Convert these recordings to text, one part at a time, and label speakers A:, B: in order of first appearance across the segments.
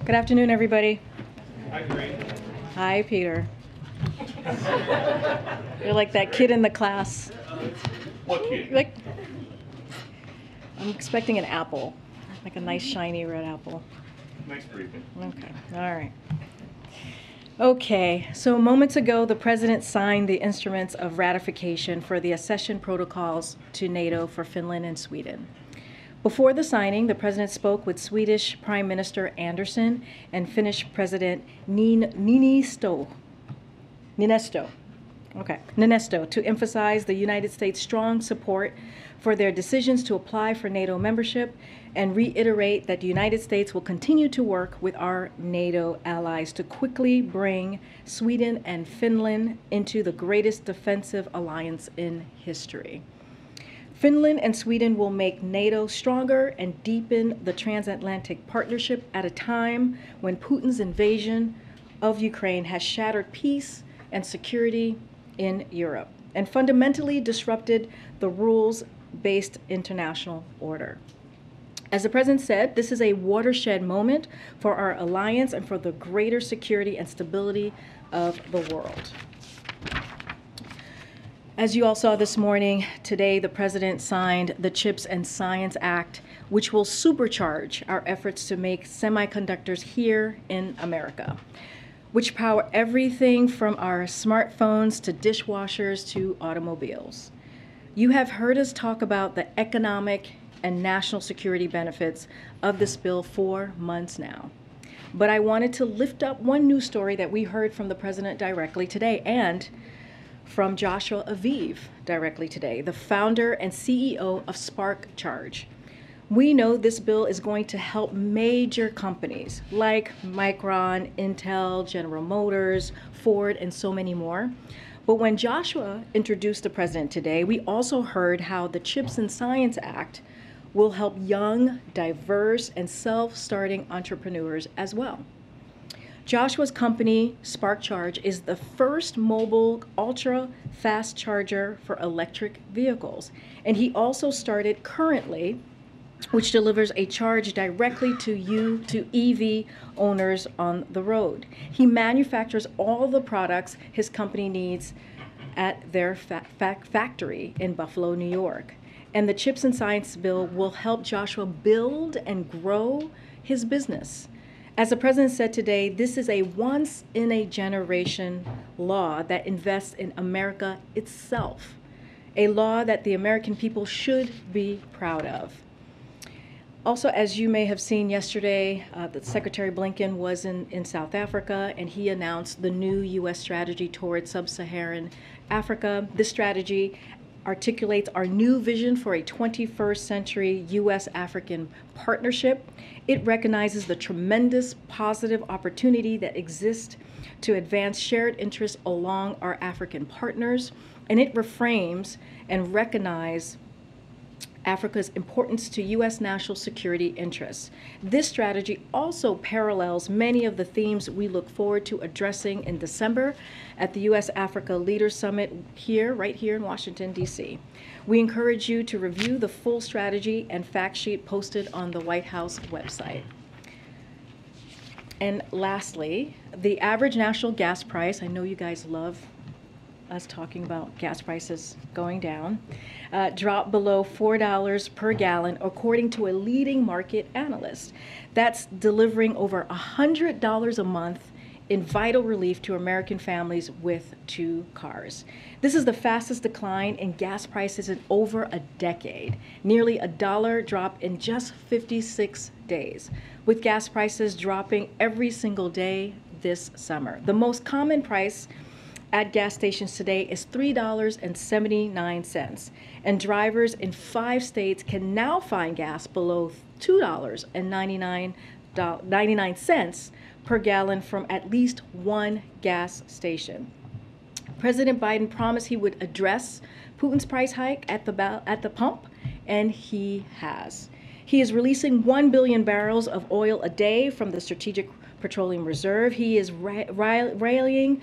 A: Good afternoon, everybody.
B: Hi, Karine.
A: Hi, Peter. You're like that kid in the class.
B: What kid?
A: Like, I'm expecting an apple, like a nice shiny red apple.
B: Nice briefing.
A: Okay, all right. Okay, so moments ago, the President signed the instruments of ratification for the accession protocols to NATO for Finland and Sweden. Before the signing, the President spoke with Swedish Prime Minister Andersson and Finnish President Niinisto to emphasize the United States' strong support for their decisions to apply for NATO membership and reiterate that the United States will continue to work with our NATO allies to quickly bring Sweden and Finland into the greatest defensive alliance in history. Finland and Sweden will make NATO stronger and deepen the transatlantic partnership at a time when Putin's invasion of Ukraine has shattered peace and security in Europe and fundamentally disrupted the rules-based international order. As the President said, this is a watershed moment for our alliance and for the greater security and stability of the world. As you all saw this morning, today the President signed the CHIPS and Science Act, which will supercharge our efforts to make semiconductors here in America, which power everything from our smartphones to dishwashers to automobiles. You have heard us talk about the economic and national security benefits of this bill for months now. But I wanted to lift up one news story that we heard from the President directly today and from Joshua Aviv directly today, the founder and CEO of SparkCharge. We know this bill is going to help major companies like Micron, Intel, General Motors, Ford, and so many more. But when Joshua introduced the President today, we also heard how the CHIPS and Science Act will help young, diverse, and self-starting entrepreneurs as well. Joshua's company, SparkCharge, is the first mobile ultra-fast charger for electric vehicles. And he also started Currently, which delivers a charge directly to EV owners on the road. He manufactures all the products his company needs at their factory in Buffalo, New York. And the CHIPS and Science Bill will help Joshua build and grow his business. As the President said today, this is a once-in-a-generation law that invests in America itself, a law that the American people should be proud of. Also, as you may have seen yesterday, the Secretary Blinken was in South Africa, and he announced the new U.S. strategy towards Sub-Saharan Africa. This strategy articulates our new vision for a 21st century U.S.-African partnership. It recognizes the tremendous positive opportunity that exists to advance shared interests along our African partners, and it reframes and recognizes Africa's importance to U.S. national security interests. This strategy also parallels many of the themes we look forward to addressing in December at the U.S.-Africa Leaders Summit right here in Washington, D.C. We encourage you to review the full strategy and fact sheet posted on the White House website. And lastly, the average national gas price, I know you guys love us talking about gas prices going down, dropped below $4 per gallon, according to a leading market analyst. That's delivering over $100 a month in vital relief to American families with 2 cars. This is the fastest decline in gas prices in over a decade, nearly $1 drop in just 56 days, with gas prices dropping every single day this summer. The most common price at gas stations today is $3.79, and drivers in 5 states can now find gas below $2.99 per gallon from at least 1 gas station. President Biden promised he would address Putin's price hike at the pump, and he has. He is releasing 1 billion barrels of oil a day from the Strategic Petroleum Reserve. He is rallying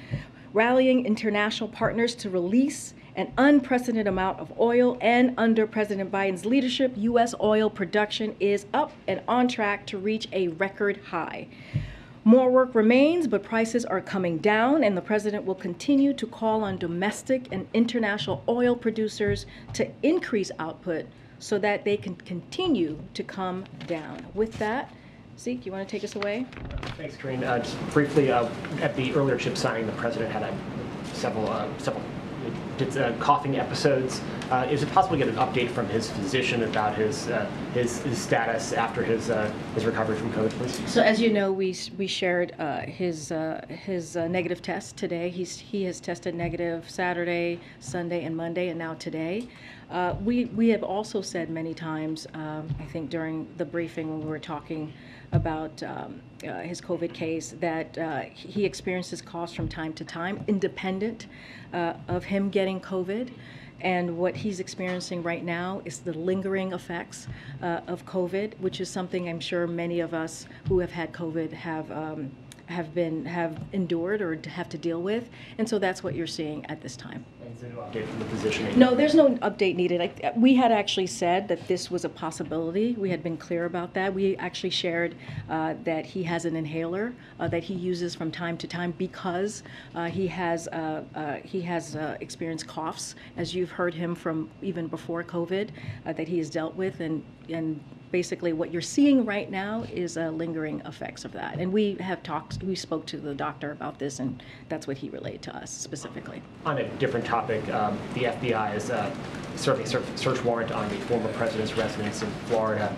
A: international partners to release an unprecedented amount of oil, and under President Biden's leadership, U.S. oil production is up and on track to reach a record high. More work remains, but prices are coming down, and the president will continue to call on domestic and international oil producers to increase output so that they can continue to come down. With that, Zeke, you want to take us away?
C: Thanks, Karine. Just briefly, at the earlier chip signing, the president had several coughing episodes. Is it possible to get an update from his physician about his status after his recovery from COVID, please?
A: So, as you know, we shared his negative test today. He has tested negative Saturday, Sunday, and Monday, and now today. We have also said many times, I think during the briefing when we were talking about his COVID case, that he experiences coughs from time to time, independent of him getting COVID. And what he's experiencing right now is the lingering effects of COVID, which is something I'm sure many of us who have had COVID have endured or have to deal with. And so that's what you're seeing at this time.
C: Is there no update from the physician?
A: No, there's no update needed. We had actually said that this was a possibility. We had been clear about that. We actually shared that he has an inhaler that he uses from time to time because he has experienced coughs, as you've heard him from even before COVID, that he has dealt with, and basically what you're seeing right now is lingering effects of that. And we spoke to the doctor about this, and that's what he relayed to us specifically.
C: On a different topic, the FBI is serving a search warrant on the former president's residence in Florida.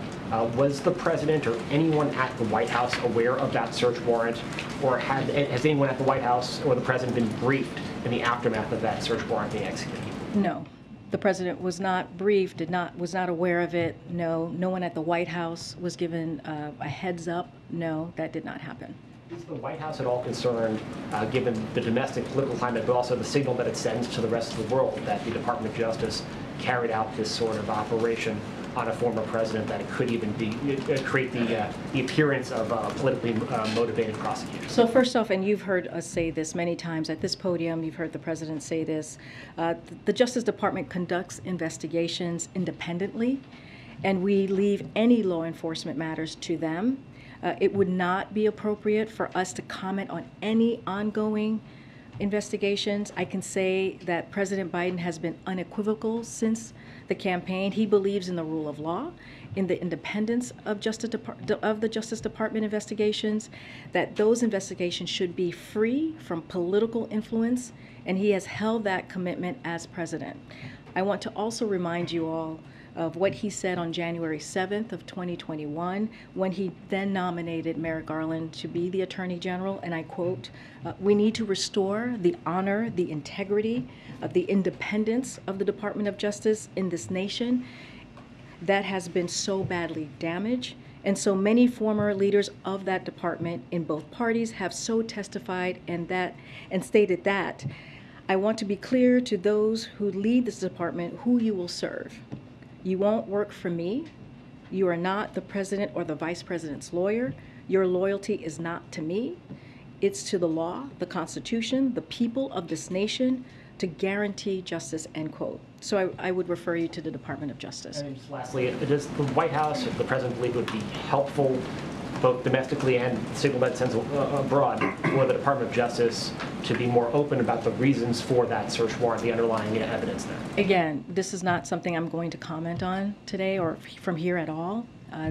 C: Was the president or anyone at the White House aware of that search warrant, or has anyone at the White House or the president been briefed in the aftermath of that search warrant being executed?
A: No. The president was not briefed, was not aware of it. No one at the White House was given a heads up. No, that did not happen.
C: Is the White House at all concerned, given the domestic political climate, but also the signal that it sends to the rest of the world that the Department of Justice carried out this sort of operation on a former president, that it could even create the appearance of politically motivated prosecutors?
A: So first off, and you've heard us say this many times at this podium, you've heard the president say this, the Justice Department conducts investigations independently, and we leave any law enforcement matters to them. It would not be appropriate for us to comment on any ongoing investigations. I can say that President Biden has been unequivocal since the campaign. He believes in the rule of law, in the independence of the Justice Department investigations, that those investigations should be free from political influence, and he has held that commitment as president. I want to also remind you all of what he said on January 7th of 2021, when he then nominated Merrick Garland to be the Attorney General, and I quote, "We need to restore the honor, the integrity, the independence of the Department of Justice in this nation that has been so badly damaged." And so many former leaders of that department in both parties have so testified and stated that. I want to be clear to those who lead this department who you will serve. You won't work for me. You are not the president or the vice president's lawyer. Your loyalty is not to me. It's to the law, the Constitution, the people of this nation to guarantee justice, end quote. So I would refer you to the Department of Justice.
C: And just lastly, does the White House, if the president believe it would be helpful, both domestically and signal that sends abroad, for the Department of Justice to be more open about the reasons for that search warrant, the underlying evidence there?
A: Again, this is not something I'm going to comment on today or from here at all.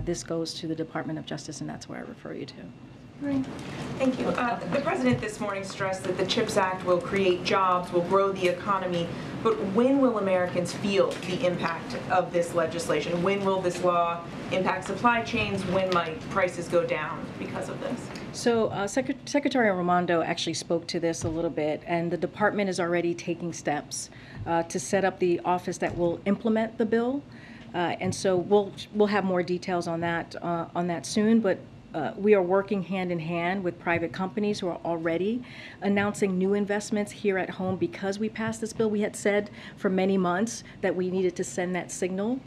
A: This goes to the Department of Justice, and that's where I refer you to.
D: Right. Thank you. The president this morning stressed that the CHIPS Act will create jobs, will grow the economy, but when will Americans feel the impact of this legislation? When will this law impact supply chains? When might prices go down because of this?
A: So Secretary Raimondo actually spoke to this a little bit, and the department is already taking steps to set up the office that will implement the bill. And so we'll have more details on that soon, but we are working hand in hand with private companies who are already announcing new investments here at home because we passed this bill. We had said for many months that we needed to send that signal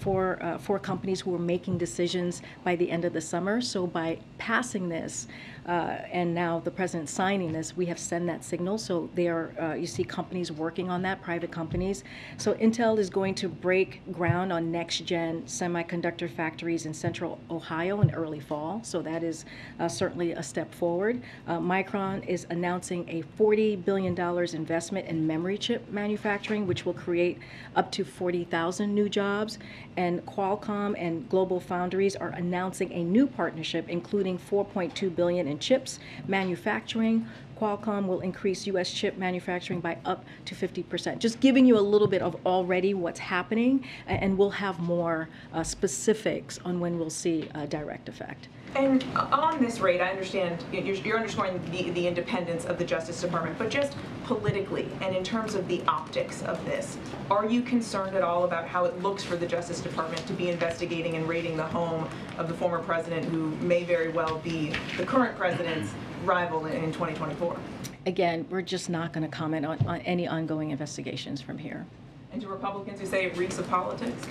A: for companies who were making decisions by the end of the summer. So by passing this, and now the president signing this, we have sent that signal. So they are, you see companies working on that, private companies. So Intel is going to break ground on next-gen semiconductor factories in central Ohio in early fall. So that is certainly a step forward. Micron is announcing a $40 billion investment in memory chip manufacturing, which will create up to 40,000 new jobs. And Qualcomm and Global Foundries are announcing a new partnership, including $4.2 billion in chips manufacturing. Qualcomm will increase U.S. chip manufacturing by up to 50%. Just giving you a little bit of already what's happening, and we'll have more specifics on when we'll see a direct effect.
D: And on this rate, I understand you're underscoring the independence of the Justice Department, but just politically and in terms of the optics of this, are you concerned at all about how it looks for the Justice Department to be investigating and raiding the home of the former president, who may very well be the current president's rival in 2024?
A: Again, we're just not going to comment on any ongoing investigations from here.
D: And to Republicans who say it reeks of politics?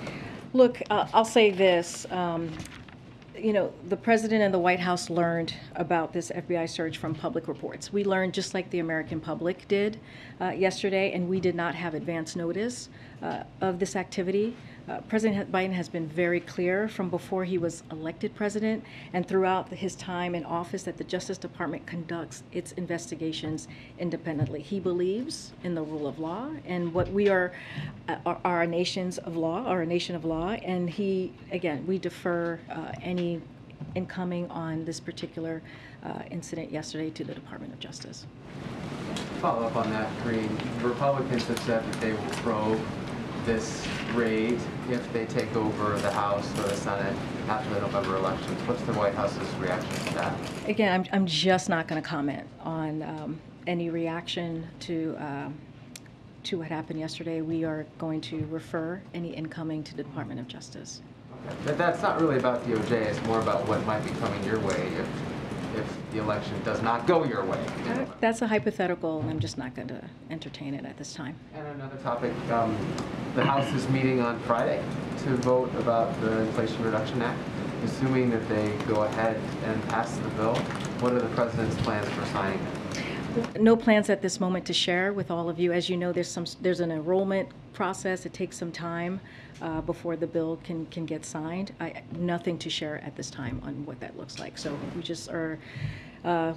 A: Look, I'll say this. You know, the president and the White House learned about this FBI search from public reports. We learned just like the American public did yesterday, and we did not have advance notice of this activity. President Biden has been very clear from before he was elected president and throughout his time in office that the Justice Department conducts its investigations independently. He believes in the rule of law and what we are a nation of law, and we defer any incoming on this particular incident yesterday to the Department of Justice.
E: Follow up on that, Karine. Republicans have said that they will probe this raid if they take over the House or the Senate after the November elections. What's the White House's reaction to that?
A: Again, I'm just not going to comment on any reaction to what happened yesterday. We are going to refer any incoming to the Department of Justice.
E: Okay. But that's not really about DOJ. It's more about what might be coming your way if the election does not go your way.
A: That's a hypothetical, and I'm just not going to entertain it at this time.
E: And another topic, the House is meeting on Friday to vote about the Inflation Reduction Act. Assuming that they go ahead and pass the bill, what are the president's plans for signing it?
A: No plans at this moment to share with all of you. As you know, there's an enrollment process. It takes some time before the bill can get signed. Nothing to share at this time on what that looks like. So we just are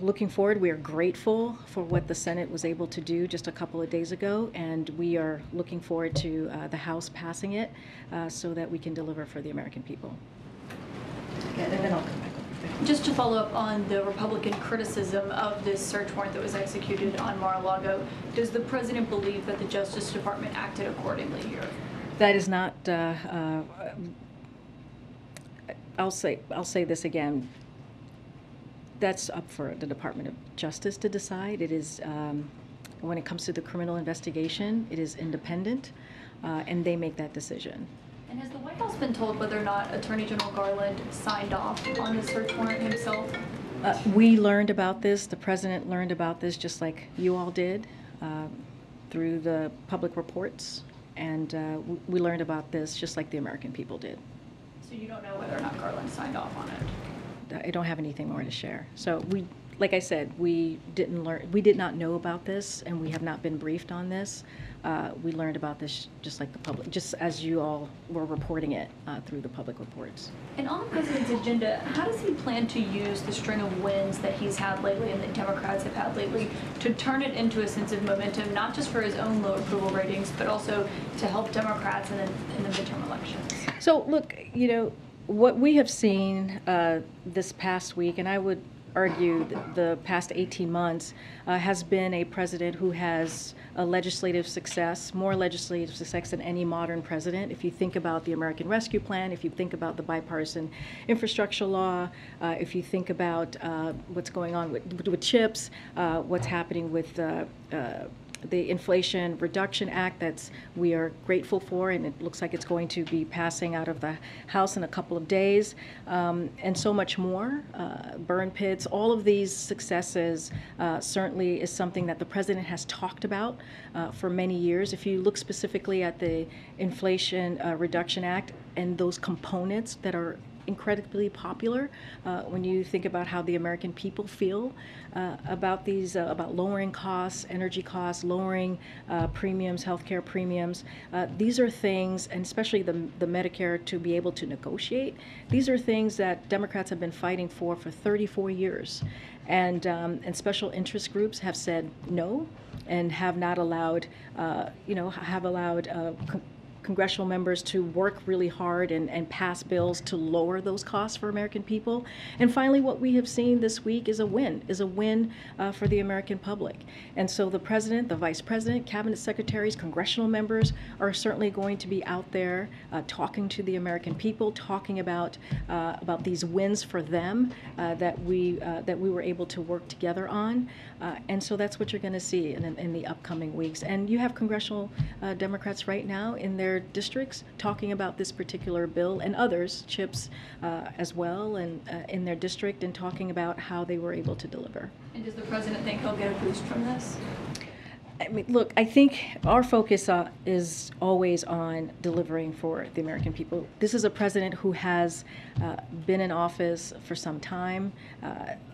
A: looking forward. We are grateful for what the Senate was able to do just a couple of days ago, and we are looking forward to the House passing it so that we can deliver for the American people. And then I'll come back.
F: Just to follow up on the Republican criticism of this search warrant that was executed on Mar-a-Lago, does the president believe that the Justice Department acted accordingly here?
A: That is not. I'll say this again. That's up for the Department of Justice to decide. It is when it comes to the criminal investigation, it is independent, and they make that decision.
F: And has the White House been told whether or not Attorney General Garland signed off on the search warrant himself?
A: We learned about this. The president learned about this just like you all did through the public reports. And we learned about this just like the American people did.
F: So you don't know whether or not Garland signed off on it?
A: I don't have anything more to share. So like I said, we did not know about this, and we have not been briefed on this. We learned about this just like the public, just as you all were reporting it through the public reports.
F: And on the president's agenda, how does he plan to use the string of wins that he's had lately and that Democrats have had lately to turn it into a sense of momentum, not just for his own low approval ratings, but also to help Democrats in the midterm elections? So
A: look, you know, what we have seen this past week, and I would argue the past 18 months, has been a president who has a legislative success, more legislative success than any modern president. If you think about the American Rescue Plan, if you think about the bipartisan infrastructure law, if you think about what's going on with chips, what's happening with the Inflation Reduction Act that we are grateful for, and it looks like it's going to be passing out of the House in a couple of days, and so much more. Burn pits, all of these successes certainly is something that the president has talked about for many years. If you look specifically at the Inflation Reduction Act and those components that are incredibly popular when you think about how the American people feel about these, about lowering costs, energy costs, lowering premiums, healthcare premiums. These are things, and especially the Medicare to be able to negotiate, these are things that Democrats have been fighting for 34 years. And special interest groups have said no and have not allowed, congressional members to work really hard and pass bills to lower those costs for American people. And finally, what we have seen this week is a win for the American public. And so the president, the vice president, cabinet secretaries, congressional members are certainly going to be out there talking to the American people, talking about these wins for them that we were able to work together on. And so that's what you're going to see in the upcoming weeks. And you have congressional Democrats right now in their districts talking about this particular bill and others, CHIPS as well, and in their district, and talking about how they were able to deliver.
F: And does the president think he'll get a boost from this?
A: I mean, look, I think our focus is always on delivering for the American people. This is a president who has been in office for some time.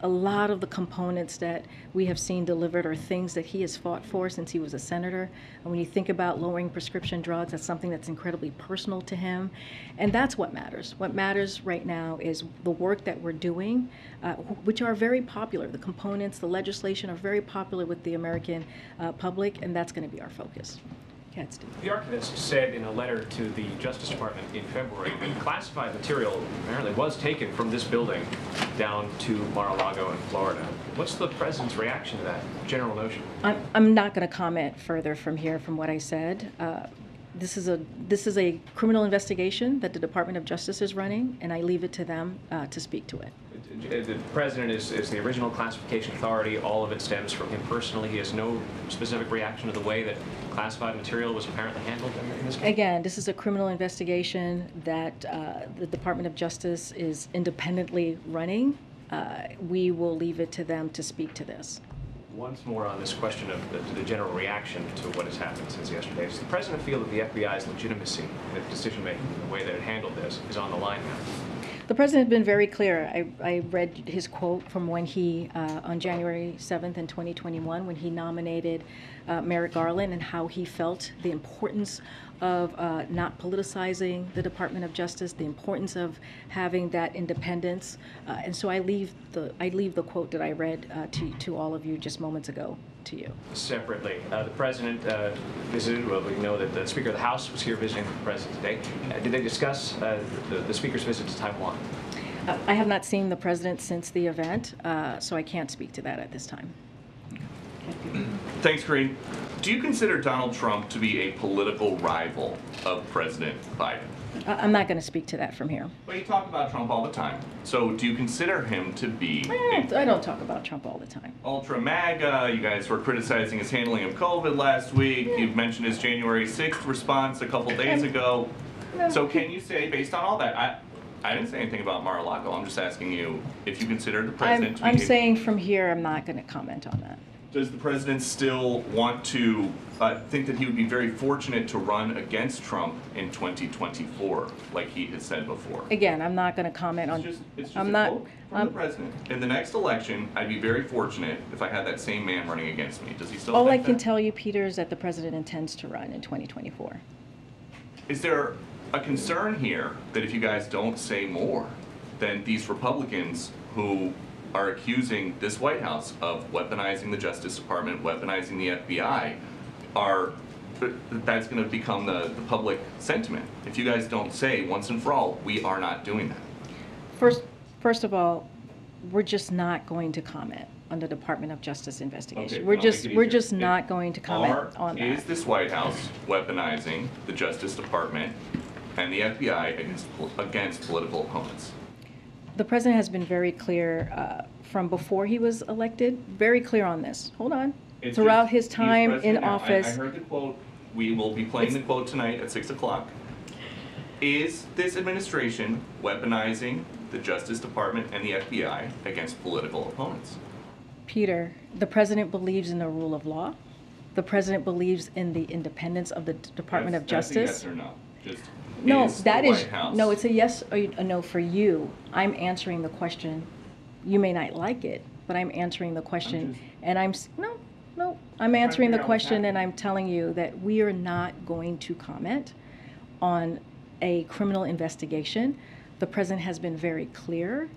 A: A lot of the components that we have seen delivered are things that he has fought for since he was a senator. And when you think about lowering prescription drugs, that's something that's incredibly personal to him. And that's what matters. What matters right now is the work that we're doing, which are very popular. The components, the legislation are very popular with the American public, and that's going to be our focus. Steve.
G: The archivist said in a letter to the Justice Department in February that classified material apparently was taken from this building down to Mar-a-Lago in Florida. What's the president's reaction to that general notion?
A: I'm not going to comment further from here from what I said. This is a criminal investigation that the Department of Justice is running, and I leave it to them to speak to it.
G: The president is the original classification authority. All of it stems from him personally. He has no specific reaction to the way that classified material was apparently handled in this case?
A: Again, this is a criminal investigation that the Department of Justice is independently running. We will leave it to them to speak to this.
G: Once more on this question of the general reaction to what has happened since yesterday. Does the president feel that the FBI's legitimacy in its decision-making, the way that it handled this, is on the line now?
A: The president has been very clear. I read his quote from when he, on January 7th in 2021, when he nominated Merrick Garland, and how he felt the importance of not politicizing the Department of Justice, the importance of having that independence. And so I leave the quote that I read to all of you just moments ago to you.
G: Separately, the president visited, well, we know that the Speaker of the House was here visiting the president today. Did they discuss the Speaker's visit to Taiwan?
A: I have not seen the president since the event, so I can't speak to that at this time.
B: Thanks, Karine. Do you consider Donald Trump to be a political rival of President Biden?
A: I'm not going to speak to that from here.
B: Well, you talk about Trump all the time. So do you consider him to be
A: I don't talk about Trump all the time.
B: Ultra MAGA? You guys were criticizing his handling of COVID last week.
A: Yeah.
B: You've mentioned his January 6th response a couple days ago.
A: No.
B: So can you say, based on all that, I didn't say anything about Mar-a-Lago. I'm just asking you if you consider the president to be...
A: I'm saying from here, I'm not going to comment on that.
B: Does the president still want to think that he would be very fortunate to run against Trump in 2024, like he has said before?
A: Again, I'm not going to comment on...
B: It's just
A: I'm
B: a
A: not,
B: quote from the president. In the next election, I'd be very fortunate if I had that same man running against me. Does he still
A: all I
B: think
A: can
B: that?
A: tell you, Peter, is that the president intends to run in 2024.
B: Is there a concern here that if you guys don't say more, then these Republicans who are accusing this White House of weaponizing the Justice Department, weaponizing the FBI, that's going to become the public sentiment? If you guys don't say once and for all, we are not doing that.
A: First of all, we're just not going to comment on the Department of Justice investigation.
B: Okay,
A: we're just not going to comment on that.
B: Is this White House weaponizing the Justice Department and the FBI against political opponents?
A: The president has been very clear from before he was elected, very clear on this. Hold on.
B: It's
A: throughout
B: just-
A: his
B: he's
A: time
B: president
A: in
B: now.
A: office.
B: I heard the quote. We will be playing the quote tonight at 6 o'clock. Is this administration weaponizing the Justice Department and the FBI against political opponents?
A: Peter, the president believes in the rule of law. The president believes in the independence of the Department of
B: That's
A: Justice.
B: a yes or no? Just
A: No,
B: is
A: that
B: the
A: is,
B: White House-
A: no, it's a yes or a no for you. I'm answering the question. You may not like it, but I'm answering the question. And I'm answering the
B: figure out what's
A: question and
B: happening.
A: I'm telling you that we are not going to comment on a criminal investigation. The president has been very clear.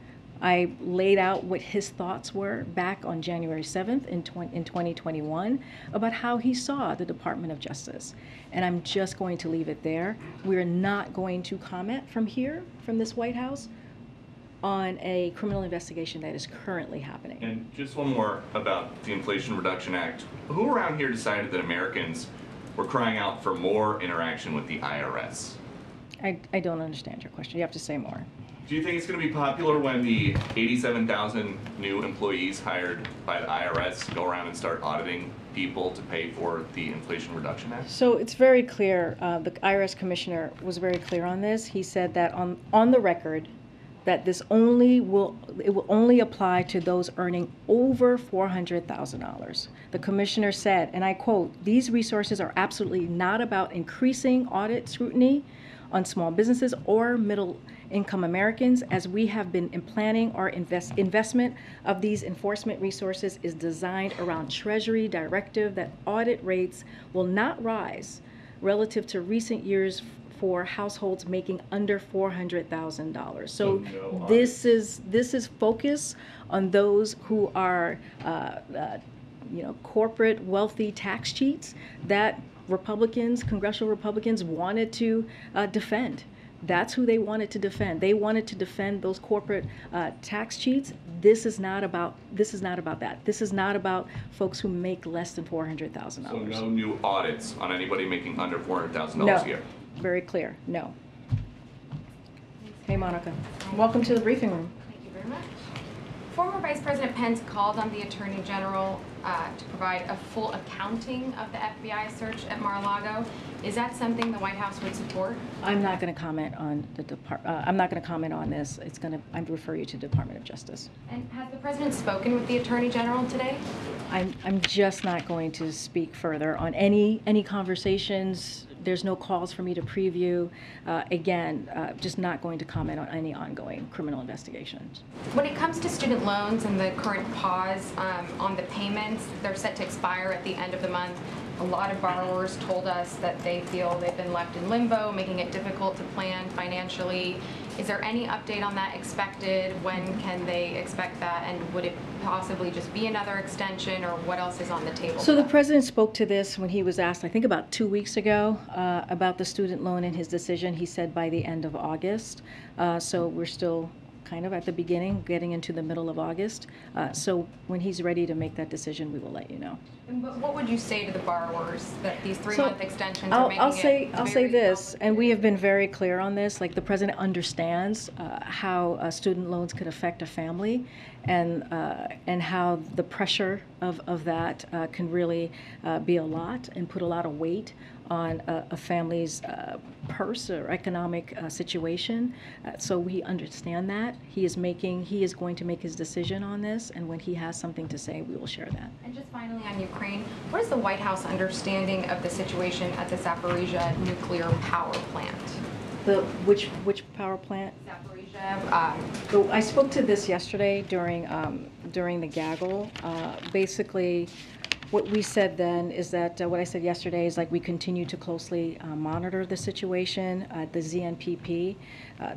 A: I laid out what his thoughts were back on January 7th in 2021 about how he saw the Department of Justice. And I'm just going to leave it there. We're not going to comment from here, from this White House, on a criminal investigation that is currently happening.
B: And just one more about the Inflation Reduction Act. Who around here decided that Americans were crying out for more interaction with the IRS?
A: I don't understand your question. You have to say more.
B: Do you think it's going to be popular when the 87,000 new employees hired by the IRS go around and start auditing people to pay for the Inflation Reduction Act?
A: So it's very clear, the IRS commissioner was very clear on this. He said that on the record, that this will only apply to those earning over $400,000. The commissioner said, and I quote, "These resources are absolutely not about increasing audit scrutiny on small businesses or middle-income Americans, as we have been planning our investment of these enforcement resources is designed around Treasury directive that audit rates will not rise relative to recent years for households making under $400,000. So
B: no
A: this is focus on those who are corporate wealthy tax cheats that congressional Republicans wanted to defend. That's who they wanted to defend. They wanted to defend those corporate tax cheats. This is not about that. This is not about folks who make less than $400,000.
B: So no new audits on anybody making under $400,000
A: No.
B: a year?
A: Very clear, no. Hey, Monica. Welcome to the briefing room.
H: Thank you very much. Former Vice President Pence called on the Attorney General to provide a full accounting of the FBI search at Mar-a-Lago. Is that something the White House would support?
A: I'm not going to comment on I'm not going to comment on this. I'd refer you to the Department of Justice.
H: And has the President spoken with the Attorney General today?
A: I'm just not going to speak further on any conversations. There's no calls for me to preview. Just not going to comment on any ongoing criminal investigations.
H: When it comes to student loans and the current pause on the payments, they're set to expire at the end of the month. A lot of borrowers told us that they feel they've been left in limbo, making it difficult to plan financially. Is there any update on that expected? When can they expect that? And would it possibly just be another extension, or what else is on the table?
A: So the president spoke to this when he was asked, I think about 2 weeks ago, about the student loan and his decision. He said by the end of August. So we're still kind of at the beginning, getting into the middle of August. So when he's ready to make that decision, we will let you know.
H: And what would you say to the borrowers that these 3-month extensions are making
A: I'll say
H: very
A: this, and we
H: complicated?
A: have been very clear on this. Like, the president understands how student loans could affect a family, and how the pressure of that can really be a lot and put a lot of weight on a family's purse or economic situation. So we understand that. He is going to make his decision on this, and when he has something to say, we will share that.
H: And just finally on Ukraine, what is the White House understanding of the situation at the Zaporizhia nuclear power plant?
A: Which power plant?
H: Zaporizhia.
A: So I spoke to this yesterday during the gaggle. Basically, what we said then is that what I said yesterday is, like, we continue to closely monitor the situation. The ZNPP,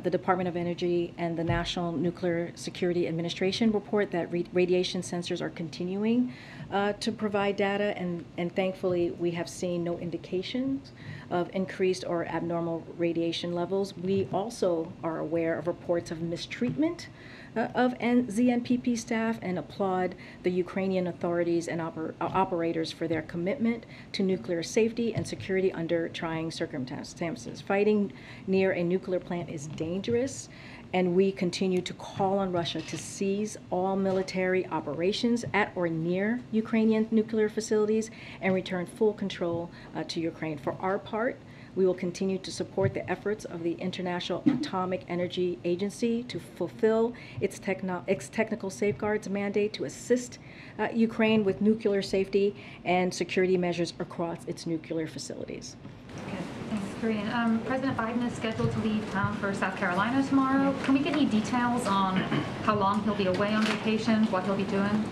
A: the Department of Energy, and the National Nuclear Security Administration report that radiation sensors are continuing to provide data, and thankfully we have seen no indications of increased or abnormal radiation levels. We also are aware of reports of mistreatment of ZNPP staff, and applaud the Ukrainian authorities and operators for their commitment to nuclear safety and security under trying circumstances. Fighting near a nuclear plant is dangerous, and we continue to call on Russia to cease all military operations at or near Ukrainian nuclear facilities and return full control to Ukraine. For our part, we will continue to support the efforts of the International Atomic Energy Agency to fulfill its technical safeguards mandate to assist Ukraine with nuclear safety and security measures across its nuclear facilities.
I: Okay, thanks, Karine. President Biden is scheduled to leave town for South Carolina tomorrow. Can we get any details on how long he'll be away on vacation, what he'll be doing?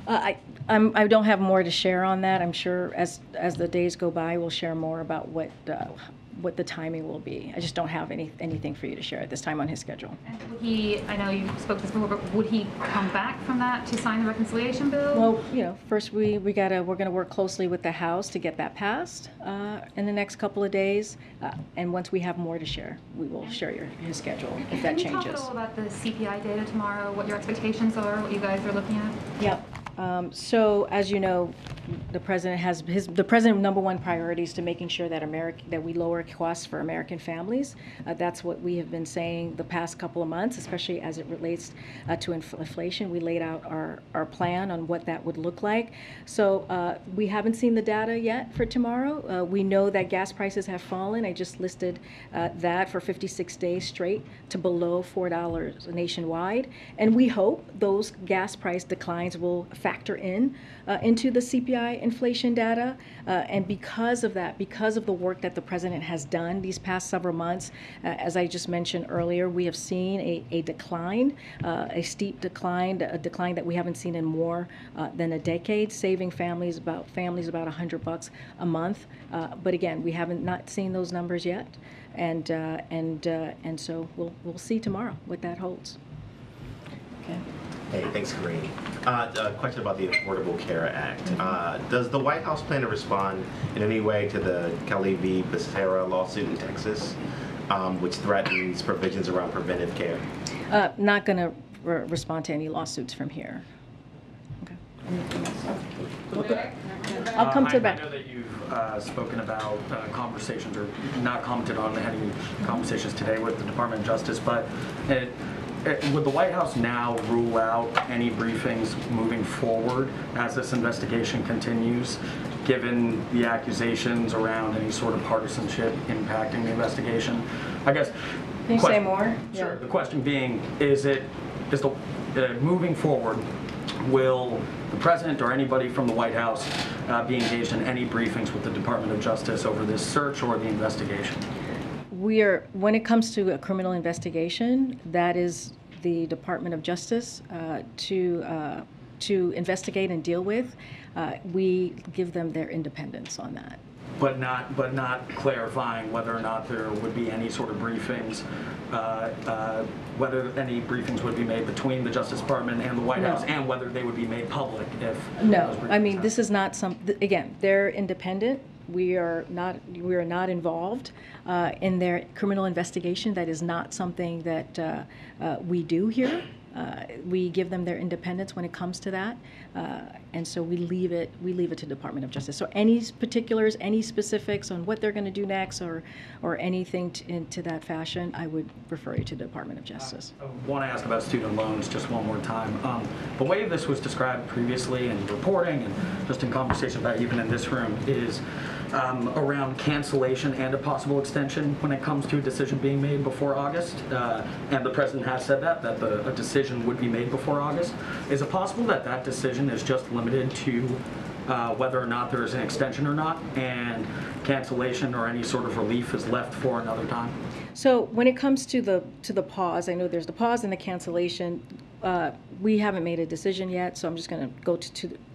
A: I don't have more to share on that. I'm sure as the days go by, we'll share more about what the timing will be. I just don't have anything for you to share at this time on his schedule.
I: And would he, I know you spoke this before, but would he come back from that to sign the reconciliation bill?
A: Well, first we're gonna work closely with the House to get that passed in the next couple of days, and once we have more to share, we will share his schedule if that changes.
I: Can you talk at all about the CPI data tomorrow? What your expectations are? What you guys are looking at?
A: Yep. So as you know, the president has the president's number one priority is to making sure that that we lower costs for American families. That's what we have been saying the past couple of months, especially as it relates to inflation. We laid out our plan on what that would look like. So we haven't seen the data yet for tomorrow. We know that gas prices have fallen. I just listed that for 56 days straight to below $4 nationwide, and we hope those gas price declines will factor into the CPI inflation data, and because of that, because of the work that the president has done these past several months, as I just mentioned earlier, we have seen a decline, a steep decline, a decline that we haven't seen in more than a decade, saving families about $100 a month. But again, we haven't not seen those numbers yet, and so we'll see tomorrow what that holds. Okay.
J: Hey, thanks, Karine. A question about the Affordable Care Act. Does the White House plan to respond in any way to the Kelly v. Becerra lawsuit in Texas, which threatens provisions around preventive care?
A: Not going to respond to any lawsuits from here. Okay. I'll come to the back.
K: I know that you've spoken about conversations, or not commented on any conversations today with the Department of Justice, but would the White House now rule out any briefings moving forward as this investigation continues, given the accusations around any sort of partisanship impacting the investigation? I guess.
A: Can you say more?
K: Sure.
A: Yeah.
K: The question being, is the moving forward, will the president or anybody from the White House be engaged in any briefings with the Department of Justice over this search or the investigation?
A: When it comes to a criminal investigation, that is the Department of Justice to investigate and deal with. We give them their independence on that.
K: But not clarifying whether or not there would be any sort of briefings, whether any briefings would be made between the Justice Department and the White House, and whether they would be made public if.
A: No, I mean, this is not again, they're independent. We are not involved in their criminal investigation. That is not something that we do here. We give them their independence when it comes to that, and so we leave it to the Department of Justice. So any particulars, any specifics on what they're going to do next, or anything into that fashion, I would refer you to the Department of Justice.
K: I want to ask about student loans just one more time. The way this was described previously in reporting and just in conversation about even in this room is around cancellation and a possible extension when it comes to a decision being made before August. And the president has said that a decision would be made before August. Is it possible that that decision is just limited to whether or not there is an extension or not, and cancellation or any sort of relief is left for another time?
A: So when it comes to the pause, I know there's the pause and the cancellation. We haven't made a decision yet, so I'm just going to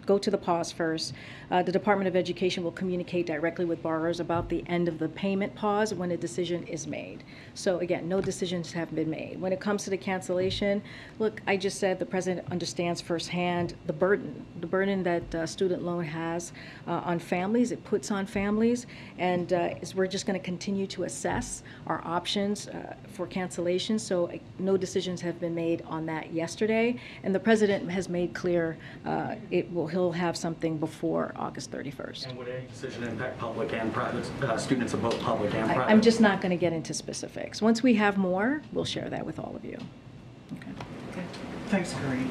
A: go to the pause first. The Department of Education will communicate directly with borrowers about the end of the payment pause when a decision is made. So again, no decisions have been made. When it comes to the cancellation, look, I just said the president understands firsthand the burden that student loan has on families. It puts on families, and we're just going to continue to assess our options for cancellation. So no decisions have been made on that yesterday. yesterday, and the president has made clear he'll have something before August 31st.
K: And would any decision impact public and private students of both public and private?
A: I'm just not going to get into specifics. Once we have more, we'll share that with all of you. Okay.
L: Thanks, Karine.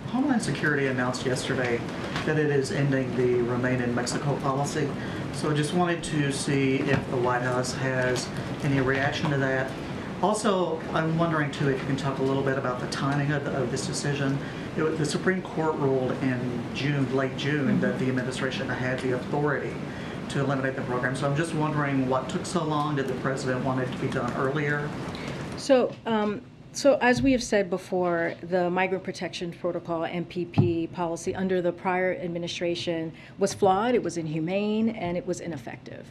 L: Homeland Security announced yesterday that it is ending the Remain in Mexico policy. So I just wanted to see if the White House has any reaction to that. Also, I'm wondering too if you can talk a little bit about the timing of this decision. The Supreme Court ruled in June, late June, that the administration had the authority to eliminate the program. So I'm just wondering what took so long. Did the president want it to be done earlier?
A: So as we have said before, the Migrant Protection Protocol, MPP policy under the prior administration was flawed, it was inhumane, and it was ineffective.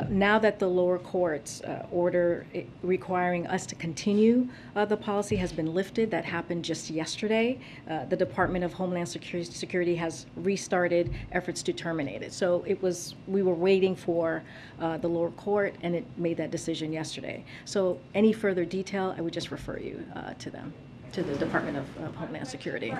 A: Now that the lower court's order requiring us to continue the policy has been lifted, that happened just yesterday, the Department of Homeland Security has restarted efforts to terminate it. So we were waiting for the lower court, and it made that decision yesterday. So any further detail, I would just refer you to them, to the Department of Homeland Security.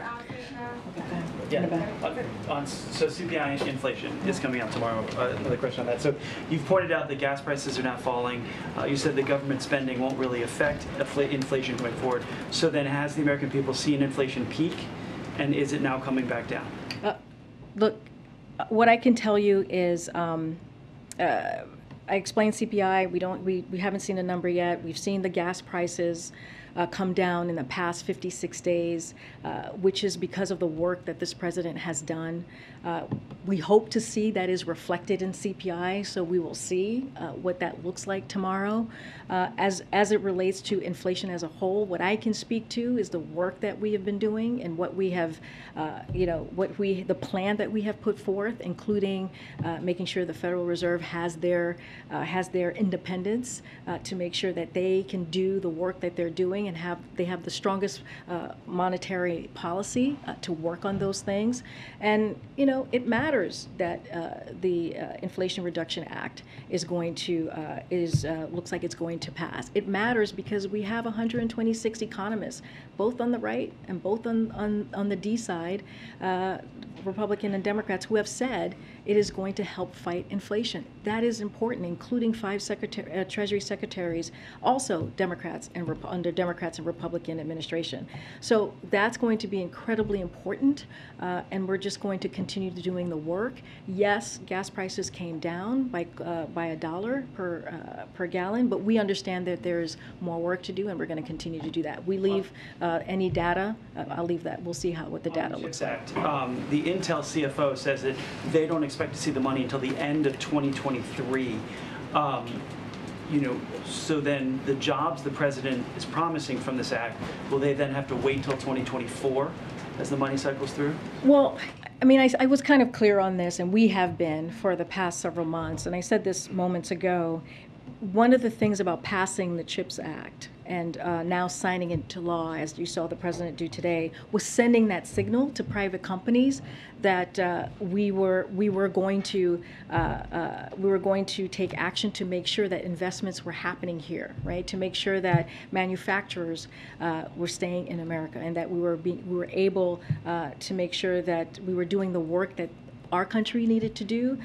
M: So CPI inflation is coming up tomorrow. Another question on that. So you've pointed out that gas prices are now falling. You said the government spending won't really affect inflation going forward. So then has the American people seen inflation peak, and is it now coming back down?
A: Look, what I can tell you is I explained CPI. We haven't seen a number yet. We've seen the gas prices come down in the past 56 days, which is because of the work that this president has done. We hope to see that is reflected in CPI, so we will see what that looks like tomorrow. As it relates to inflation as a whole, what I can speak to is the work that we have been doing and what we have, the plan that we have put forth, including making sure the Federal Reserve has their independence to make sure that they can do the work that they're doing and they have the strongest monetary policy to work on those things. And it matters that the Inflation Reduction Act is going to looks like it's going to pass. It matters because we have 126 economists, both on the right and both on the D side, Republican and Democrats, who have said it is going to help fight inflation. That is important, including 5 Treasury secretaries, also Democrats and under Democrats and Republican administration. So that's going to be incredibly important, and we're just going to continue doing the work. Yes, gas prices came down by $1 per gallon, but we understand that there's more work to do, and we're going to continue to do that. We leave any data. I'll leave that. We'll see what the data looks like.
M: The Intel CFO says that they don't expect to see the money until the end of 2023. So then the jobs the president is promising from this act, will they then have to wait till 2024 as the money cycles through?
A: Well, I mean, I was kind of clear on this, and we have been for the past several months, and I said this moments ago. One of the things about passing the CHIPS Act and now signing it into law, as you saw the president do today, was sending that signal to private companies that we were going to take action to make sure that investments were happening here, right? To make sure that manufacturers were staying in America, and that we were able to make sure that we were doing the work that our country needed to do.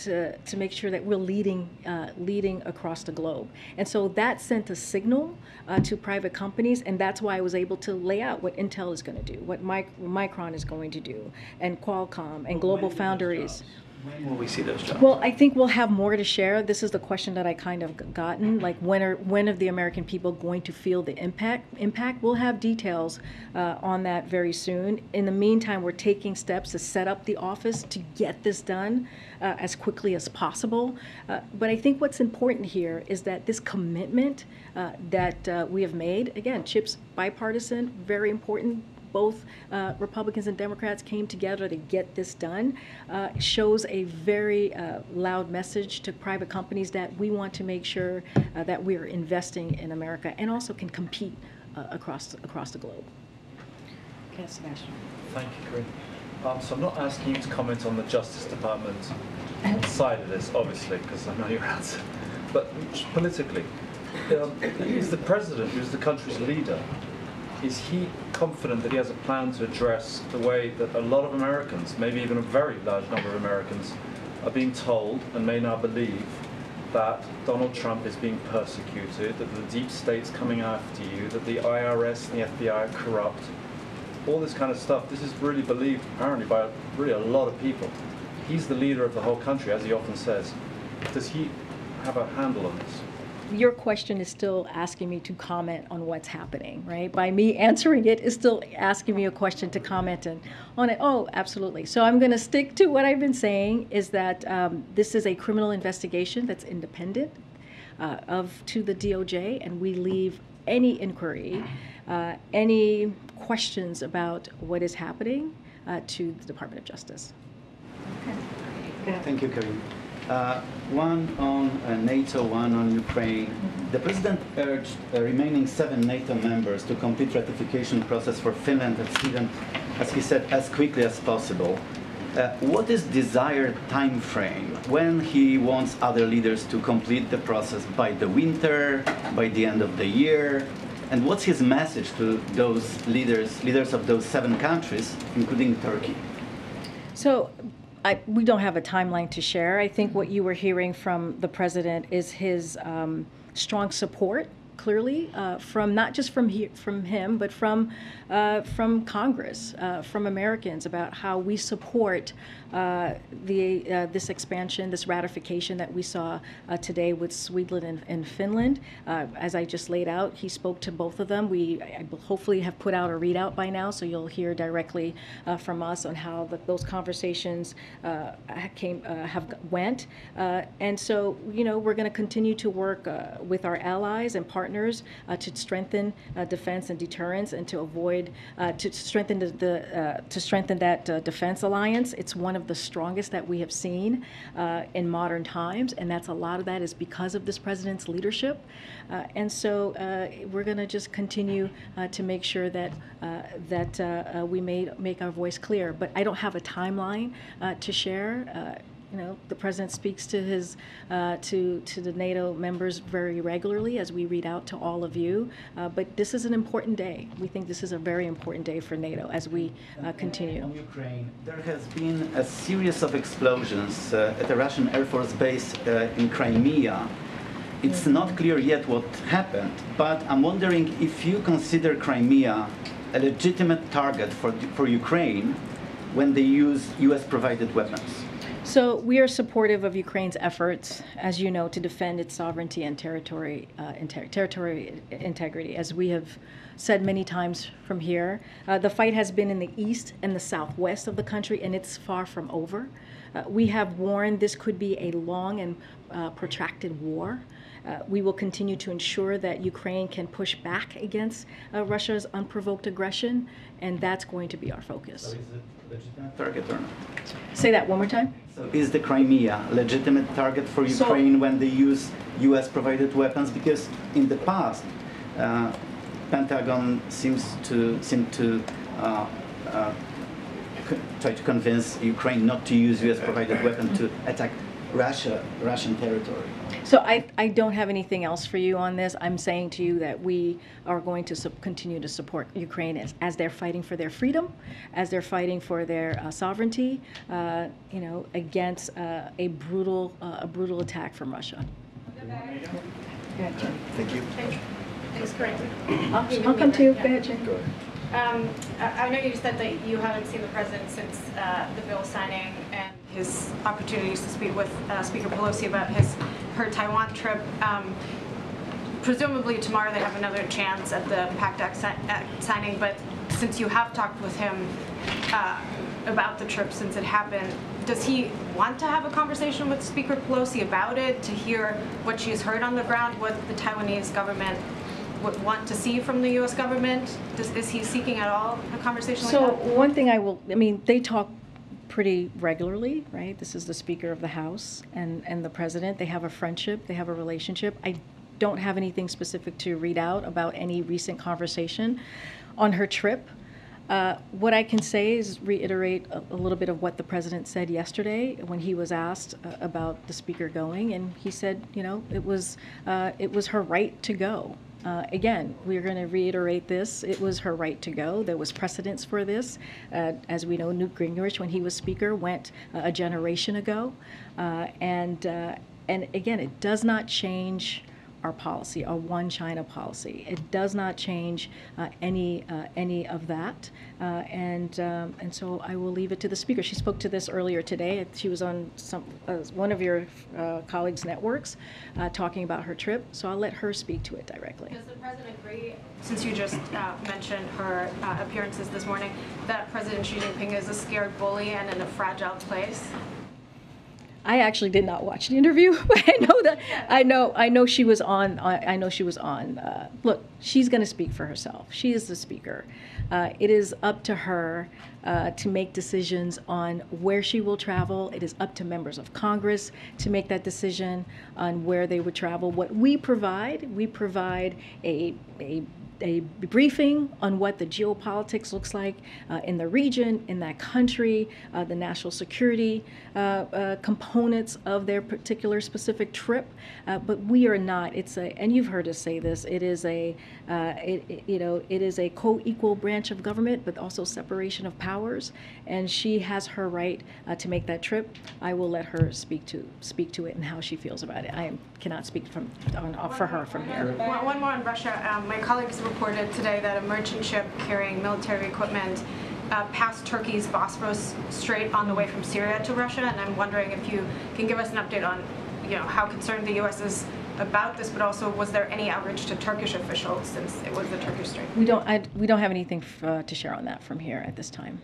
A: To make sure that we're leading across the globe. And so that sent a signal to private companies, and that's why I was able to lay out what Intel is going to do, what Micron is going to do, and Qualcomm, and Global Foundries.
M: When will we see those jobs?
A: Well, I think we'll have more to share. This is the question that I kind of gotten, like when are the American people going to feel the impact? We'll have details on that very soon. In the meantime, we're taking steps to set up the office to get this done as quickly as possible. But I think what's important here is that this commitment that we have made, again, CHIPS bipartisan, very important. Both Republicans and Democrats came together to get this done, shows a very loud message to private companies that we want to make sure that we are investing in America and also can compete across the globe. Okay, Sebastian.
N: Thank you, Karine. So I'm not asking you to comment on the Justice Department side of this, obviously, because I know your answer. But politically, is the president, who's the country's leader, is he confident that he has a plan to address the way that a lot of Americans, maybe even a very large number of Americans, are being told and may now believe that Donald Trump is being persecuted, that the deep state's coming after you, that the IRS and the FBI are corrupt, all this kind of stuff. This is really believed apparently by really a lot of people. He's the leader of the whole country, as he often says. Does he have a handle on this?
A: Your question is still asking me to comment on what's happening, right? By me answering it is still asking me a question to comment on it. Oh, absolutely. So I'm going to stick to what I've been saying, is that this is a criminal investigation that's independent to the DOJ, and we leave any inquiry, any questions about what is happening to the Department of Justice.
O: Okay. Thank you, Karine. One on NATO, one on Ukraine. The President urged the remaining 7 NATO members to complete ratification process for Finland and Sweden, as he said, as quickly as possible. What is desired time frame when he wants other leaders to complete the process? By the winter, by the end of the year? And what's his message to those leaders of those 7 countries, including Turkey?
A: So we don't have a timeline to share. I think what you were hearing from the president is his strong support, clearly, from not just from him, but from Congress, from Americans, about how we support this expansion, this ratification that we saw today with Sweden and Finland. As I just laid out, he spoke to both of them. I hopefully have put out a readout by now, so you'll hear directly from us on how those conversations went. And so, we're going to continue to work with our allies and partners to strengthen defense and deterrence, and to avoid to strengthen that defense alliance. It's one of the strongest that we have seen in modern times, and a lot of that is because of this president's leadership. And so we're going to just continue to make sure that we make our voice clear. But I don't have a timeline to share. The president speaks to to the NATO members very regularly, as we read out to all of you. But this is an important day. We think this is a very important day for NATO as we continue.
O: On Ukraine, there has been a series of explosions at a Russian Air Force base in Crimea. It's not clear yet what happened, but I'm wondering if you consider Crimea a legitimate target for Ukraine when they use US-provided weapons.
A: So we are supportive of Ukraine's efforts, as you know, to defend its sovereignty and territory integrity. As we have said many times from here, the fight has been in the east and the southwest of the country, and it's far from over. We have warned this could be a long and protracted war. We will continue to ensure that Ukraine can push back against Russia's unprovoked aggression, and that's going to be our focus.
O: So is it a legitimate target or not?
A: Say that one more time.
O: So is the Crimea a legitimate target for Ukraine when they use US-provided weapons? Because in the past, Pentagon seemed to try to convince Ukraine not to use US-provided weapons to attack Russian territory.
A: So I don't have anything else for you on this. I'm saying to you that we are going to continue to support Ukraine as they're fighting for their freedom, as they're fighting for their sovereignty, against a brutal attack from Russia.
O: Thank you.
P: Thanks, Karine.
A: I'll come to you. Go ahead, Jen.
O: Go ahead.
P: I know you said that you haven't seen the president since the bill signing and his opportunities to speak with Speaker Pelosi about her Taiwan trip. Presumably tomorrow they have another chance at the PACT Act signing, but since you have talked with him about the trip since it happened, does he want to have a conversation with Speaker Pelosi about it, to hear what she's heard on the ground, what the Taiwanese government would want to see from the U.S. government? Is he seeking at all a conversation like that?
A: So one thing they talk pretty regularly, right? This is the Speaker of the House and the President. They have a friendship, they have a relationship. I don't have anything specific to read out about any recent conversation on her trip. What I can say is reiterate a little bit of what the President said yesterday when he was asked about the Speaker going, and he said, it was her right to go. Again, we're going to reiterate this. It was her right to go. There was precedence for this. As we know, Newt Gingrich, when he was Speaker, went a generation ago. And again, it does not change our policy, our one China policy. It does not change any of that, and so I will leave it to the speaker. She spoke to this earlier today. She was on one of your colleagues' networks talking about her trip, so I'll let her speak to it directly.
P: Does the president agree, since you just mentioned her appearances this morning, that President Xi Jinping is a scared bully and in a fragile place?
A: I actually did not watch the interview, but I know that I know she was on. I know she was on. Look, she's going to speak for herself. She is the speaker. It is up to her to make decisions on where she will travel. It is up to members of Congress to make that decision on where they would travel. What we provide a briefing on what the geopolitics looks like in the region, in that country, the national security components of their particular specific trip. But we are not. And you've heard us say this. It is a co-equal branch of government, but also separation of powers. And she has her right to make that trip. I will let her speak to it and how she feels about it. I cannot speak for her from here.
P: One more on Russia. My colleagues reported today that a merchant ship carrying military equipment passed Turkey's Bosphorus Strait on the way from Syria to Russia, and I'm wondering if you can give us an update on, how concerned the U.S. is about this, but also was there any outreach to Turkish officials since it was the Turkish Strait?
A: We don't have anything to share on that from here at this time.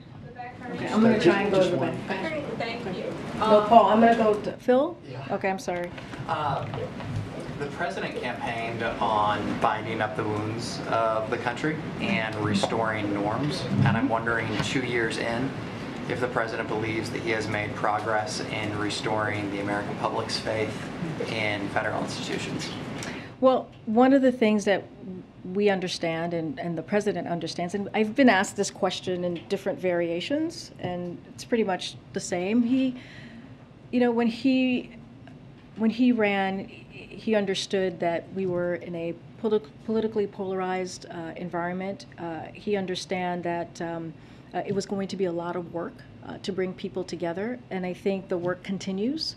A: Okay, I'm going to try and go to the back.
Q: Thank you.
A: No, Paul, I'm going to go to Phil. Yeah. Okay, I'm sorry.
R: The president campaigned on binding up the wounds of the country and restoring norms, and I'm wondering, 2 years in, if the president believes that he has made progress in restoring the American public's faith in federal institutions.
A: Well, one of the things that we understand and the president understands, and I've been asked this question in different variations, and it's pretty much the same. When he ran, he understood that we were in a politically polarized environment. He understand that it was going to be a lot of work to bring people together, and I think the work continues.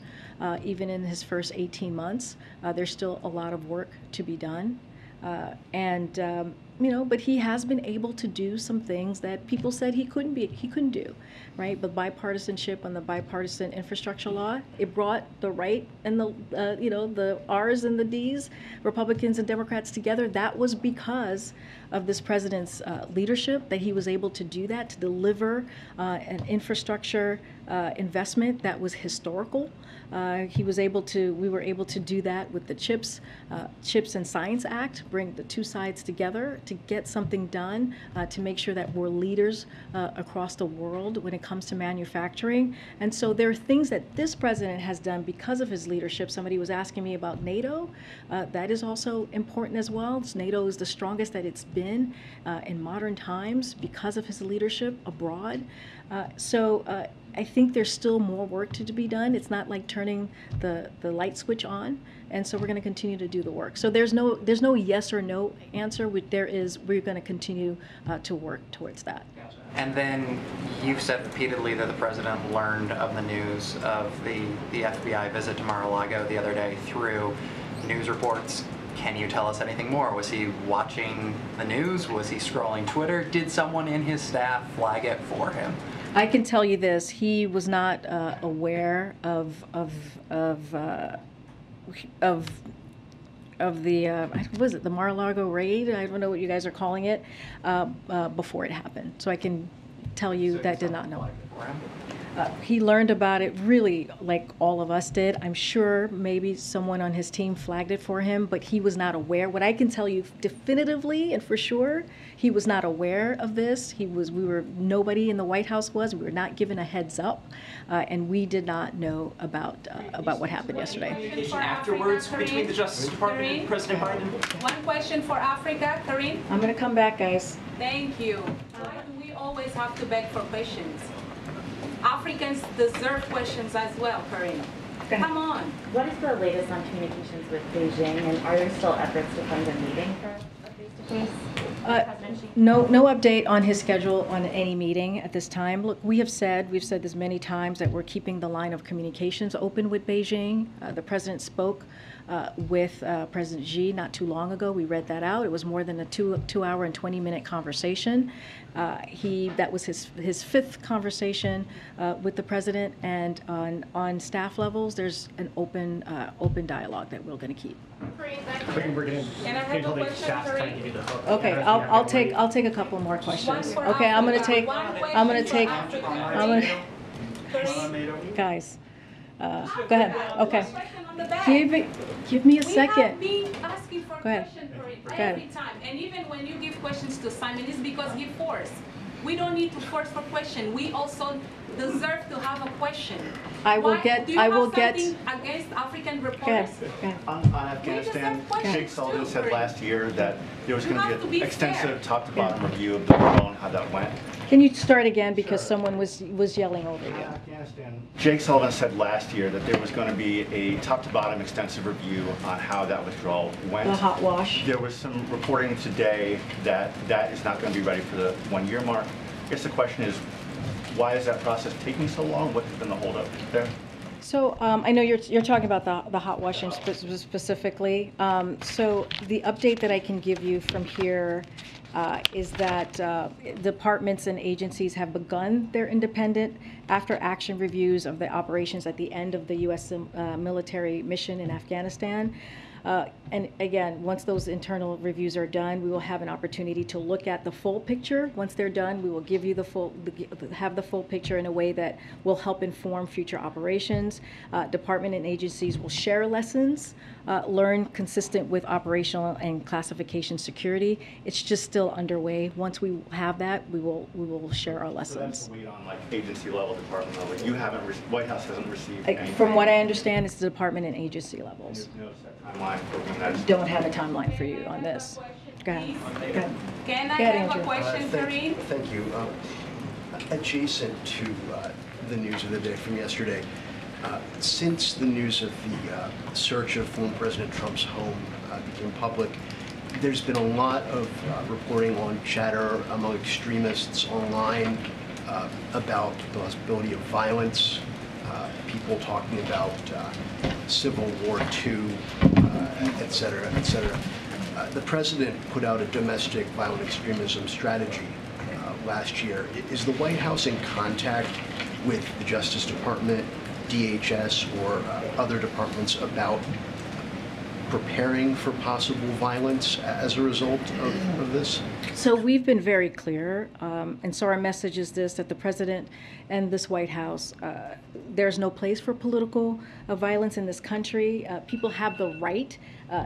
A: Even in his first 18 months, there's still a lot of work to be done. But he has been able to do some things that people said he couldn't do, right? But bipartisanship on the bipartisan infrastructure law, it brought the right and the R's and the D's, Republicans and Democrats together. That was because of this president's leadership, that he was able to do that, to deliver an infrastructure investment that was historical. We were able to do that with the CHIPS and Science Act, bring the two sides together to get something done, to make sure that we're leaders across the world when it comes to manufacturing. And so there are things that this president has done because of his leadership. Somebody was asking me about NATO. That is also important as well. NATO is the strongest that it's been in modern times because of his leadership abroad. I think there's still more work to be done. It's not like turning the light switch on, and so we're going to continue to do the work. So there's no yes or no answer. We're going to continue to work towards that.
R: And then you've said repeatedly that the president learned of the news of the FBI visit to Mar-a-Lago the other day through news reports. Can you tell us anything more? Was he watching the news? Was he scrolling Twitter? Did someone in his staff flag it for him?
A: I can tell you this: he was not aware of the was it the Mar-a-Lago raid? I don't know what you guys are calling it before it happened. So I can tell you that did not know. He learned about it really like all of us did. I'm sure maybe someone on his team flagged it for him, but he was not aware. What I can tell you definitively and for sure, he was not aware of this. Nobody in the White House was. We were not given a heads up, and we did not know about what happened yesterday.
Q: Communication
G: afterwards between the Justice Department and President Biden?
Q: One question for Africa, Karine.
A: I'm going to come back, guys.
Q: Thank you. Why do we always have to beg for questions? Africans deserve questions as well, Karine. Come on.
S: What is the latest on communications with Beijing, and are there still efforts to find a meeting for a face-to-face?
A: No update on his schedule on any meeting at this time. Look, we've said this many times that we're keeping the line of communications open with Beijing. The president spoke with President Xi not too long ago. We read that out. It was more than a two-hour and 20-minute conversation. That was his fifth conversation with the president, and on staff levels, there's an open dialogue that we're going to keep.
Q: Can I have a question, Karine?
A: Okay, I'll take a couple more questions. Okay, I'm gonna take. Guys, go ahead. Okay, give me a second.
Q: We have been asking for
A: Go ahead.
Q: questions
A: Go ahead.
Q: every time, and even when you give questions to Simon, it's because he forced. We don't need to force for question. We also deserve to have a question.
A: I will
Q: Do you
A: I
Q: have
A: will get.
Q: something against African reporters?
T: On Afghanistan, Jake Sullivan said last year that there was going to be an extensive top-to-bottom review of the wall and how that went.
A: Can you start again because someone was yelling over you?
T: Afghanistan. Jake Sullivan said last year that there was going to be a top-to-bottom extensive review on how that withdrawal went.
A: The hot wash.
T: There was some reporting today that that is not going to be ready for the one-year mark. I guess the question is, why is that process taking so long? What has been the holdup there?
A: So I know you're talking about the hot washing specifically. So the update that I can give you from here is that departments and agencies have begun their independent after-action reviews of the operations at the end of the U.S. military mission in Afghanistan. And again, once those internal reviews are done, we will have an opportunity to look at the full picture. Once they're done, we will give you the full picture in a way that will help inform future operations. Department and agencies will share lessons learned consistent with operational and classification security. It's just still underway. Once we have that, we will share our lessons.
T: So that's wait on like agency level, department level. You haven't, White House hasn't received any.
A: From what I understand, it's the department and agency levels.
T: There's no set timeline for when that's.
A: Don't have a timeline for you on this. Go ahead. Go ahead.
Q: Can I
A: Go ahead,
Q: have a
A: Andrew.
Q: question, Karine?
U: Thank you. Adjacent to the news of the day from yesterday, since the news of the search of former President Trump's home became public, there's been a lot of reporting on chatter among extremists online about the possibility of violence, people talking about Civil War II, et cetera, et cetera. The president put out a domestic violent extremism strategy last year. Is the White House in contact with the Justice Department, DHS, or other departments about preparing for possible violence as a result of this?
A: So we've been very clear, and so our message is this, that the president and this White House, there's no place for political violence in this country. People have the right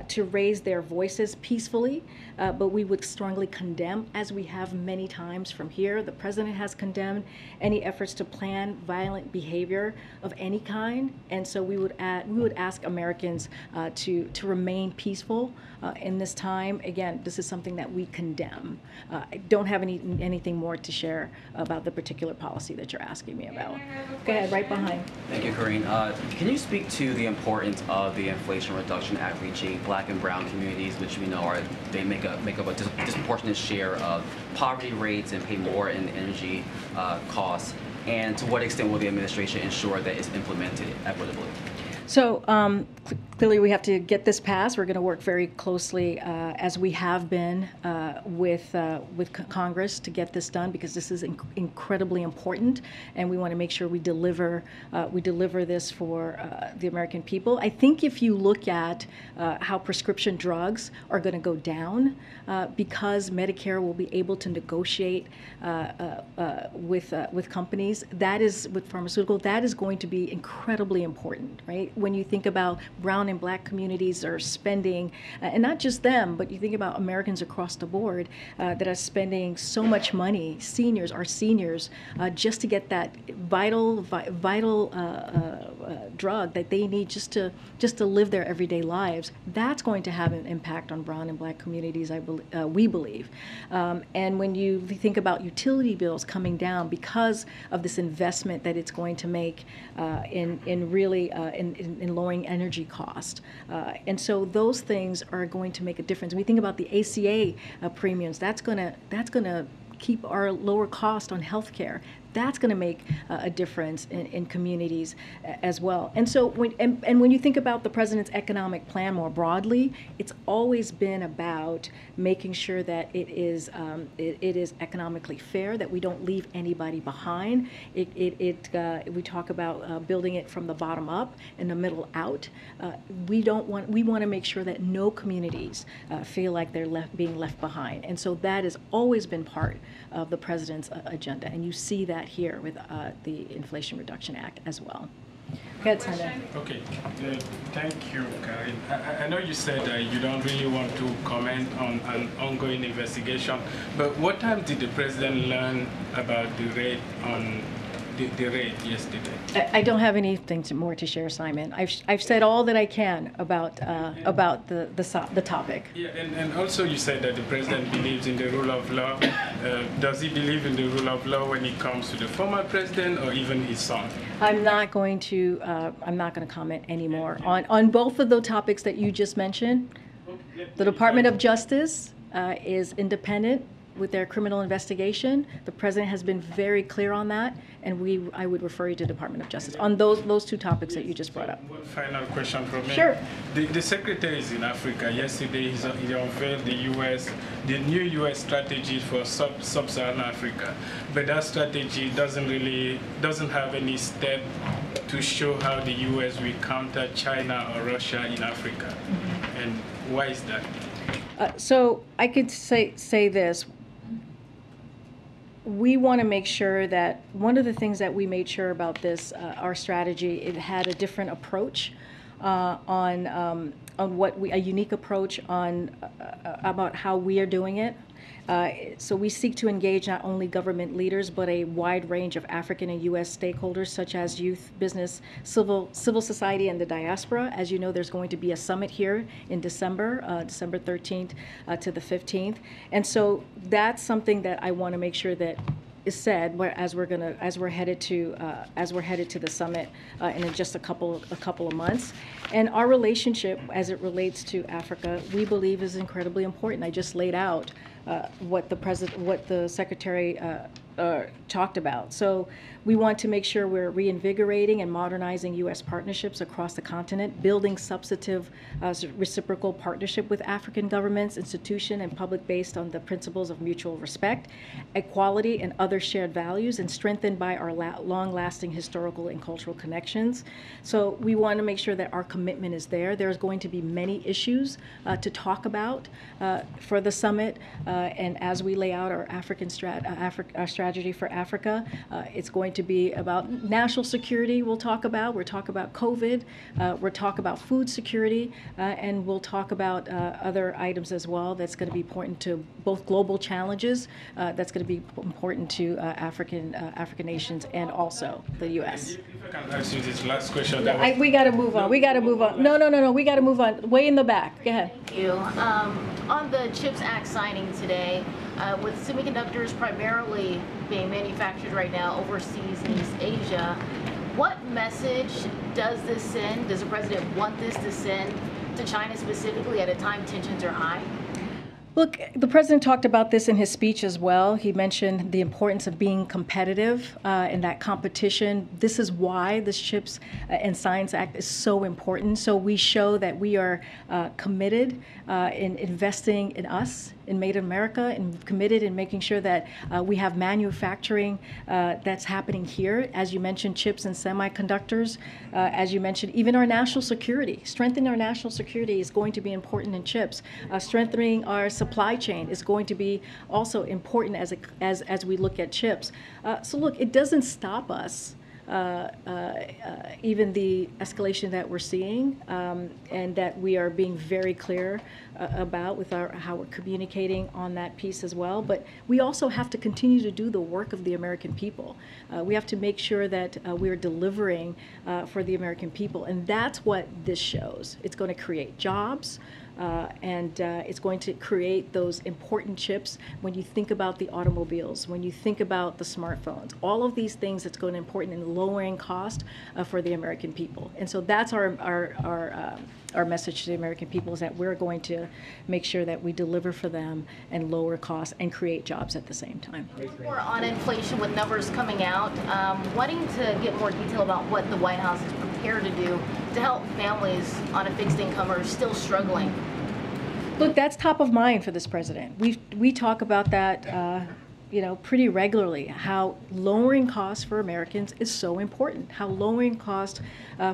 A: to raise their voices peacefully, but we would strongly condemn, as we have many times from here. The president has condemned any efforts to plan violent behavior of any kind, and so we would ask Americans to remain peaceful in this time. Again, this is something that we condemn. I don't have anything more to share about the particular policy that you're asking me about. Go ahead, right behind.
V: Thank you, Karine. Can you speak to the importance of the Inflation Reduction Act reaching Black and Brown communities, which we know make up a disproportionate share of poverty rates and pay more in energy costs? And to what extent will the administration ensure that it's implemented equitably?
A: So clearly we have to get this passed. We're going to work very closely, as we have been, with Congress to get this done, because this is incredibly important, and we want to make sure we deliver this for the American people. I think if you look at how prescription drugs are going to go down, because Medicare will be able to negotiate with companies, with pharmaceutical, that is going to be incredibly important, right? When you think about brown and Black communities are spending, and not just them, but you think about Americans across the board that are spending so much money, our seniors, just to get that vital drug that they need just to live their everyday lives. That's going to have an impact on brown and Black communities, we believe. And when you think about utility bills coming down because of this investment that it's going to make in lowering energy cost. And so those things are going to make a difference. When we think about the ACA premiums, that's gonna keep our lower cost on healthcare. That's going to make a difference in communities as well. And so when you think about the president's economic plan more broadly, it's always been about making sure that it is economically fair, that we don't leave anybody behind. We talk about building it from the bottom up and the middle out. We want to make sure that no communities feel like they're being left behind. And so that has always been part of the president's agenda. And you see that here with the Inflation Reduction Act as well. Go ahead, Senator.
C: Okay, thank you, Karine. I know you said that you don't really want to comment on an ongoing investigation, but what time did the president learn about the raid on the raid yesterday?
A: I don't have anything more to share, Simon. I've said all that I can about the topic.
C: Yeah, and also you said that the president believes in the rule of law. Does he believe in the rule of law when it comes to the former president or even his son?
A: I'm not going to comment anymore on both of the topics that you just mentioned. The Department of Justice is independent with their criminal investigation. The president has been very clear on that, and I would refer you to Department of Justice on those two topics that you just brought up.
C: One final question from me.
A: Sure.
C: The secretary is in Africa. Yesterday he unveiled the new U.S. strategy for Sub-Saharan Africa, but that strategy doesn't have any step to show how the U.S. will counter China or Russia in Africa. Mm-hmm. And why is that?
A: So I could say this. We want to make sure that one of the things that we made sure about this, our strategy, it had a different approach on a unique approach on about how we are doing it. So we seek to engage not only government leaders, but a wide range of African and U.S. stakeholders, such as youth, business, civil society, and the diaspora. As you know, there's going to be a summit here in December, December 13th to the 15th. And so that's something that I want to make sure that is said as we're headed to the summit in just a couple of months. And our relationship as it relates to Africa, we believe, is incredibly important. I just laid out what the secretary talked about. So we want to make sure we're reinvigorating and modernizing U.S. partnerships across the continent, building substantive reciprocal partnership with African governments, institutions, and public based on the principles of mutual respect, equality, and other shared values, and strengthened by our long-lasting historical and cultural connections. So we want to make sure that our commitment is there. There's going to be many issues to talk about for the summit, and as we lay out our our strategy for Africa, it's going to be about national security. We'll talk about COVID. We'll talk about food security, and we'll talk about other items as well. That's going to be important to both global challenges. That's going to be important to African nations and also the U.S.
C: If I can ask you this last question.
A: We got to move on. We got to move on. No. We got to move on. Way in the back. Go ahead.
D: Thank you. On the CHIPS Act signing today, with semiconductors primarily being manufactured right now overseas in East Asia, what message does this send? Does the president want this to send to China specifically at a time tensions are high?
A: Look, the president talked about this in his speech as well. He mentioned the importance of being competitive in that competition. This is why this CHIPS and Science Act is so important. So we show that we are committed in investing in us, in Made in America, and committed in making sure that we have manufacturing that's happening here. As you mentioned, chips and semiconductors. As you mentioned, even our national security. Strengthening our national security is going to be important in chips. Strengthening our supply chain is going to be also important as we look at chips. So look, it doesn't stop us even the escalation that we're seeing, and that we are being very clear about with how we're communicating on that piece as well. But we also have to continue to do the work of the American people. We have to make sure that we're delivering for the American people, and that's what this shows. It's going to create jobs. And it's going to create those important chips when you think about the automobiles, when you think about the smartphones, all of these things that's going to be important in lowering cost for the American people. And so that's our message to the American people, is that we're going to make sure that we deliver for them and lower costs and create jobs at the same time.
D: More on inflation with numbers coming out, wanting to get more detail about what the White House is prepared to do to help families on a fixed income who are still struggling.
A: Look, that's top of mind for this president. We talk about that, pretty regularly. How lowering costs for Americans is so important. How lowering costs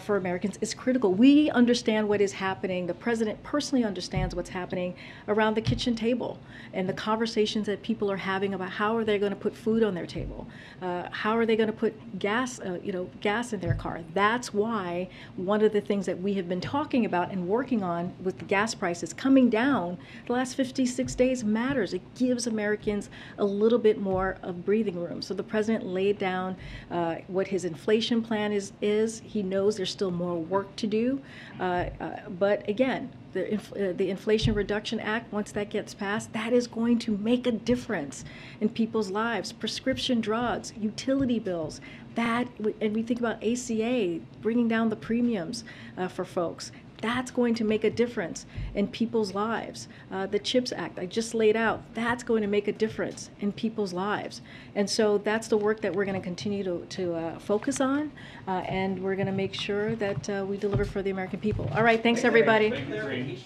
A: for Americans is critical. We understand what is happening. The president personally understands what's happening around the kitchen table and the conversations that people are having about how are they going to put food on their table, how are they going to put gas in their car. That's why one of the things that we have been talking about and working on with the gas prices coming down the last 56 days matters. It gives Americans a little bit more of breathing room. So the president laid down what his inflation plan is. He knows there's still more work to do, but again, the Inflation Reduction Act, once that gets passed, that is going to make a difference in people's lives. Prescription drugs, utility bills, and we think about ACA, bringing down the premiums for folks. That's going to make a difference in people's lives. The CHIPS Act I just laid out, that's going to make a difference in people's lives. And so that's the work that we're going to continue to focus on, and we're going to make sure that we deliver for the American people. All right, thanks everybody.
B: Thank you.